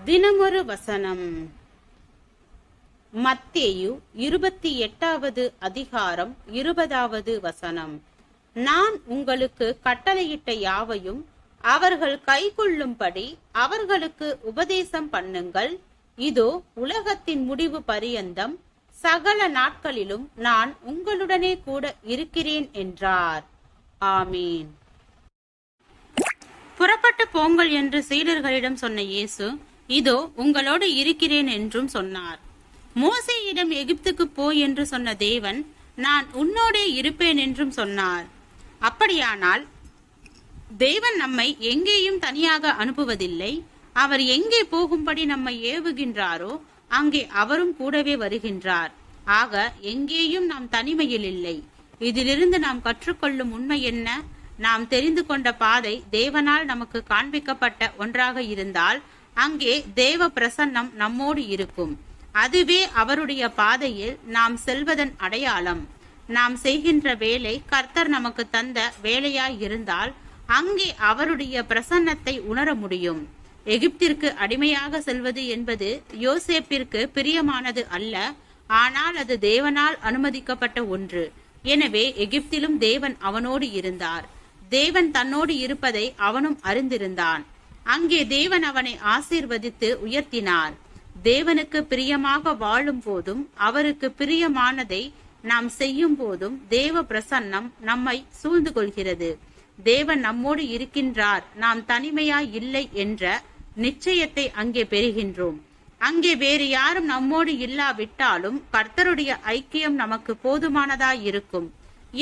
தினமொரு வசனம். மத்தேயு 28வது அதிகாரம் 20வது வசனம். நான் உங்களுக்கு கட்டளையிட்ட யாவையும் அவர்கள் கைக்கொள்ளும்படி அவர்களுக்கு உபதேசம் பண்ணுங்கள். இதோ உலகத்தின் முடிவு பரியந்தம் சகல நாட்களிலும் நான் உங்களுடனே கூட இருக்கிறேன் என்றார். ஆமீன். புறப்பட்டு போங்கள் என்று சீடர்களிடம் சொன்ன இயேசு, இதோ உங்களோடு இருக்கிறேன் என்றும் சொன்னார். மோசேயிடம் எகிப்துக்கு போய் என்று சொன்ன தேவன், நான் உன்னோடே இருப்பேன் என்றும் சொன்னார். அப்படியானால் தேவன் நம்மை எங்கேயும் தனியாக அனுப்புவதில்லை. அவர் எங்கே போகும்படி நம்மை ஏவுகின்றாரோ அங்கே அவரும் கூடவே வருகின்றார். ஆக எங்கேயும் நாம் தனிமையில் இல்லை. இதிலிருந்து நாம் கற்றுக்கொள்ளும் உண்மை என்ன? நாம் தெரிந்து கொண்ட பாதை தேவனால் நமக்கு காண்பிக்கப்பட்ட ஒன்றாக இருந்தால் அங்கே தேவ பிரசன்னம் நம்மோடு இருக்கும். அதுவே அவருடைய பாதையில் நாம் செல்வதன் அடையாளம். நாம் செய்கின்ற வேலை கர்த்தர் நமக்கு தந்த வேலையாய் இருந்தால் அங்கே அவருடைய பிரசன்னத்தை உணர முடியும். எகிப்திற்கு அடிமையாக செல்வது என்பது யோசேப்பிற்கு பிரியமானது அல்ல, ஆனால் அது தேவனால் அனுமதிக்கப்பட்ட ஒன்று. எனவே எகிப்திலும் தேவன் அவனோடு இருந்தார். தேவன் தன்னோடு இருப்பதை அவனும் அறிந்திருந்தான். அங்கே தேவன் அவனை ஆசீர்வதித்து உயர்த்தினார். தேவனுக்கு பிரியமாக வாழும் போதும் அவருக்கு பிரியமானதை நாம் செய்யும் போதும் தேவ பிரசன்னம் நம்மை சூழ்ந்து கொள்கிறது. தேவன் நம்மோடு இருக்கின்றார், நாம் தனிமையாய் இல்லை என்ற நிச்சயத்தை அங்கே பெறுகின்றோம். அங்கே வேறு யாரும் நம்மோடு இல்லாவிட்டாலும் கர்த்தருடைய ஐக்கியம் நமக்கு போதுமானதாய் இருக்கும்.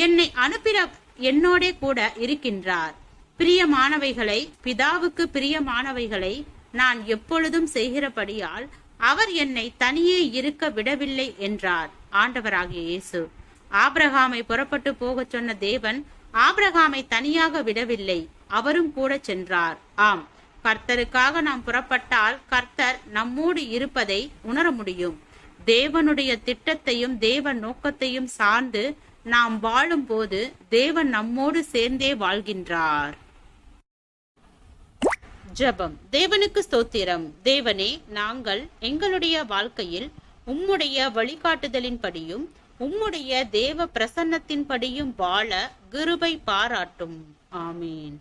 என்னை அனுப்பின என்னோடே கூட இருக்கின்றார். பிரியமானவைகளை, பிதாவுக்கு பிரியமானவைகளை நான் எப்பொழுதும் செய்கிறபடியால் அவர் என்னை தனியே இருக்க விடவில்லை என்றார் ஆண்டவராகிய இயேசு. ஆபிரகாமை புறப்பட்டு போகச் சொன்ன தேவன் ஆபிரகாமை தனியாக விடவில்லை, அவரும் கூட சென்றார். ஆம், கர்த்தருக்காக நாம் புறப்பட்டால் கர்த்தர் நம்மோடு இருப்பதை உணர முடியும். தேவனுடைய திட்டத்தையும் தேவன் நோக்கத்தையும் சார்ந்து நாம் வாழும் போது தேவன் நம்மோடு சேர்ந்தே வாழ்கின்றார். ஜெபம். தேவனுக்கு ஸ்தோத்திரம். தேவனே, நாங்கள் எங்களுடைய வாழ்க்கையில் உம்முடைய வழிகாட்டுதலின்படியும் உம்முடைய தேவ பிரசன்னத்தின்படியும் வாழ கிருபை பாராட்டும். ஆமீன்.